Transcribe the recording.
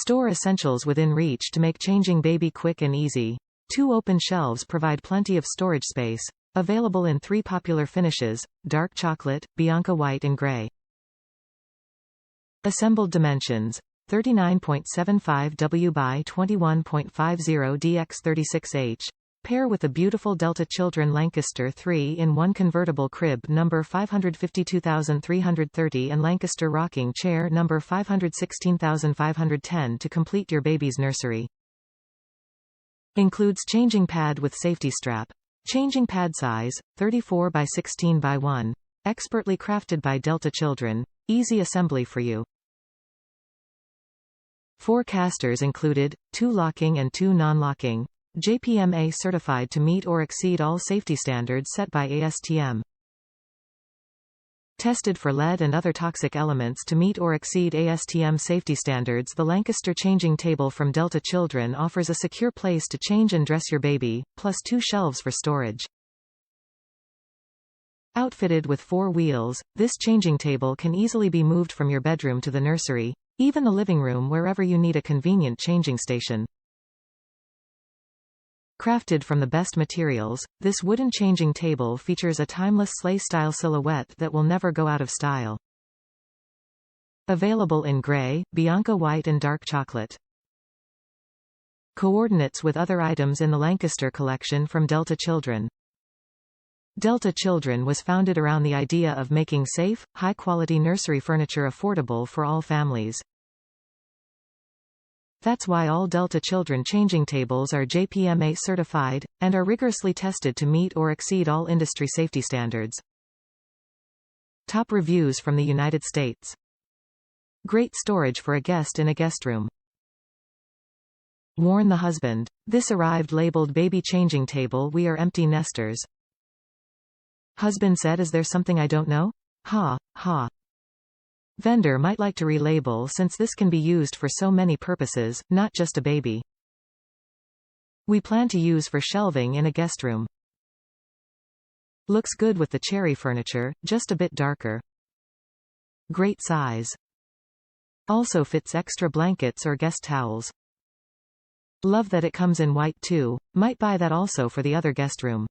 Store essentials within reach to make changing baby quick and easy. 2 open shelves provide plenty of storage space. Available in 3 popular finishes: dark chocolate, Bianca White and Grey. Assembled dimensions: 39.75 W by 21.50 dx 36H. Pair with a beautiful Delta Children Lancaster 3-in-1 convertible crib number 512330 and Lancaster rocking chair number 516510 to complete your baby's nursery. Includes changing pad with safety strap. Changing pad size, 34 by 16 by 1. Expertly crafted by Delta Children. Easy assembly for you. 4 casters included, 2 locking and 2 non-locking. JPMA certified to meet or exceed all safety standards set by ASTM. Tested for lead and other toxic elements to meet or exceed ASTM safety standards. The Lancaster Changing Table from Delta Children offers a secure place to change and dress your baby, plus 2 shelves for storage. Outfitted with 4 wheels, this changing table can easily be moved from your bedroom to the nursery, even the living room, wherever you need a convenient changing station. Crafted from the best materials, this wooden changing table features a timeless sleigh-style silhouette that will never go out of style. Available in gray, Bianca White and dark chocolate. Coordinates with other items in the Lancaster Collection from Delta Children. Delta Children was founded around the idea of making safe, high-quality nursery furniture affordable for all families. That's why all Delta Children changing tables are JPMA certified, and are rigorously tested to meet or exceed all industry safety standards. Top reviews from the United States. Great storage for a guest in a guest room. Warn the husband. This arrived labeled baby changing table, we are empty nesters. Husband said, is there something I don't know? Ha, ha. Vendor might like to relabel since this can be used for so many purposes, not just a baby. We plan to use for shelving in a guest room. Looks good with the cherry furniture, just a bit darker. Great size. Also fits extra blankets or guest towels. Love that it comes in white too, might buy that also for the other guest room.